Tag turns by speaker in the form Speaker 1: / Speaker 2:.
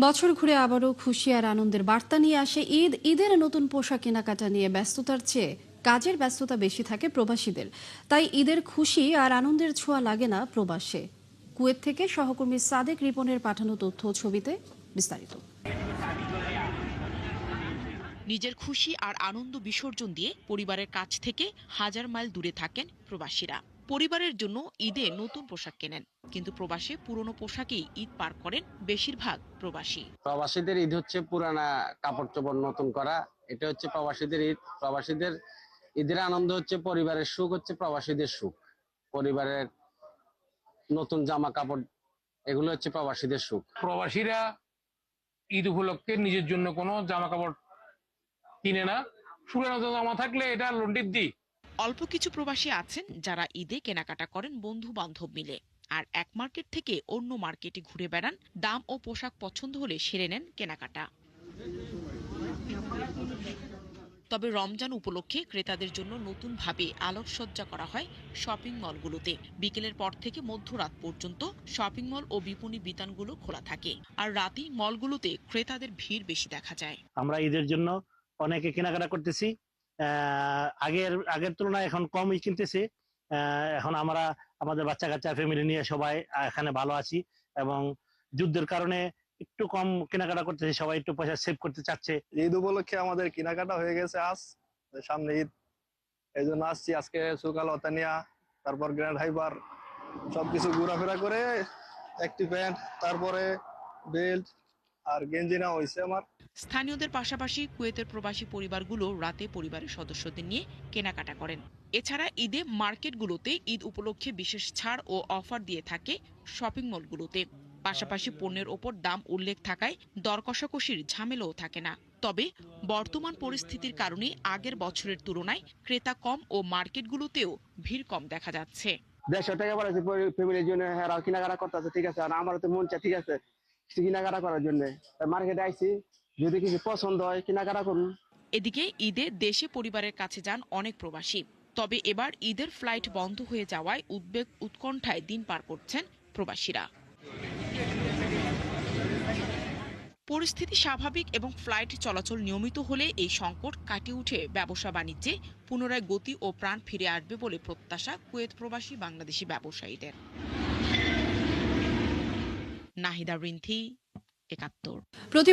Speaker 1: বছর ঘুরে আবারও খুশি আর আনন্দের বার্তা নিয়ে আসে ঈদ। ঈদের নতুন পোশাক কেনাকাটা নিয়ে ব্যস্ততার চেয়ে কাজের ব্যস্ততা বেশি থাকে প্রবাসীদের। তাই ঈদের খুশি আর আনন্দের ছোঁয়া লাগে না প্রবাসে। কুয়েত থেকে সহকর্মী সাদেক রিপনের পাঠানো তথ্য ও ছবিতে বিস্তারিত।
Speaker 2: নিজের খুশি আর আনন্দ বিসর্জন দিয়ে পরিবারের কাছ থেকে হাজার মাইল দূরে থাকেন প্রবাসীরা। পরিবারের জন্য ঈদে নতুন পোশাক কেনেন, কিন্তু প্রবাসে পুরনো পোশাকেই ঈদ পার করেন বেশিরভাগ প্রবাসী।
Speaker 3: প্রবাসীদের ঈদ হচ্ছে পুরানা কাপড় চোপড় নতুন করা। এটা হচ্ছে প্রবাসীদের ঈদ। প্রবাসীদের ঈদের আনন্দ হচ্ছে, পরিবারের সুখ হচ্ছে প্রবাসীদের সুখ। পরিবারের নতুন জামা কাপড়, এগুলো হচ্ছে প্রবাসীদের সুখ।
Speaker 4: প্রবাসীরা ঈদ উপলক্ষে নিজের জন্য কোনো জামা কাপড় কিনে না, পুরানো জামা থাকলে এটা লন্ডির দিই।
Speaker 2: অল্প কিছু প্রবাসী আছেন যারা ঈদে কেনাকাটা করেন বন্ধু বান্ধব মিলে, আর এক মার্কেট থেকে অন্য মার্কেটে ঘুরে বেড়ান। দাম ও পোশাক পছন্দ হলে সেরে নেন কেনাকাটা। তবে রমজান উপলক্ষে ক্রেতাদের জন্য নতুনভাবে আলোকসজ্জা করা হয় শপিং মলগুলোতে। বিকেলের পর থেকে মধ্যরাত পর্যন্ত শপিং মল ও বিপণী বিতানগুলো খোলা থাকে, আর রাতেই মলগুলোতে ক্রেতাদের ভিড় বেশি দেখা যায়।
Speaker 5: আমরা ঈদের জন্য অনেকে কেনাকাটা করতেছি। আগের তুলনায় এখন কমই কিনতেছি। এখন আমরা আমাদের বাচ্চা কাচ্চা ফ্যামিলি নিয়ে সবাই এখানে ভালো আছি, এবং যুদ্ধের কারণে একটু কম কেনাকাটা করতেছি, সবাই একটু পয়সা সেভ করতে চাচ্ছে।
Speaker 6: ঈদ উপলক্ষে আমাদের কেনাকাটা হয়ে গেছে, আজ সামনে ঈদ, এই জন্য আসছি। আজকে সকাল অতানিয়া, তারপর গ্র্যান্ড হাইবার সবকিছু ঘোরাফেরা করে একটি প্যান্ট, তারপরে বেল্ট আর গেঞ্জি নেওয়া হয়েছে আমার।
Speaker 2: স্থানীয়দের পাশাপাশি কুয়েতের প্রবাসী পরিবারগুলো রাতে পরিবারের সদস্যদের নিয়ে কেনাকাটা করেন। এছাড়া ঈদে মার্কেটগুলোতে ঈদ উপলক্ষে বিশেষ ছাড় ও অফার দিয়ে থাকে শপিং মলগুলোতে। পাশাপাশি পণ্যের ওপর দাম উল্লেখ থাকায় দর কষাকষির ঝামেলাও থাকে না। তবে বর্তমান পরিস্থিতির কারণে আগের বছরের তুলনায় ক্রেতা কম ও মার্কেটগুলোতেও ভিড় কম দেখা যাচ্ছে।
Speaker 3: 150 টাকা বাড়াচ্ছে ফ্যামিলির জন্য, হ্যাঁ কেনাকাটা করতেছে, ঠিক আছে। আর আমারও তো মন চায়, ঠিক আছে, কেনাকাটা করার জন্য মার্কেটে আইছি। যদি কিছু পছন্দ হয় কেনাকাটা করুন।
Speaker 2: এদিকে ঈদে দেশে পরিবারের কাছে যান অনেক প্রবাসী। তবে এবার ঈদের ফ্লাইট বন্ধ হয়ে যাওয়ায় উদ্বেগ উৎকণ্ঠায় দিন পার করছেন প্রবাসীরা। পরিস্থিতি স্বাভাবিক এবং ফ্লাইট চলাচল নিয়মিত হলে এই সংকট কাটিয়ে উঠে ব্যবসা বাণিজ্যে পুনরায় গতি ও প্রাণ ফিরে আসবে বলে প্রত্যাশা কুয়েত প্রবাসী বাংলাদেশি ব্যবসায়ীদের। নাহিদা রিন্থি, ৭১।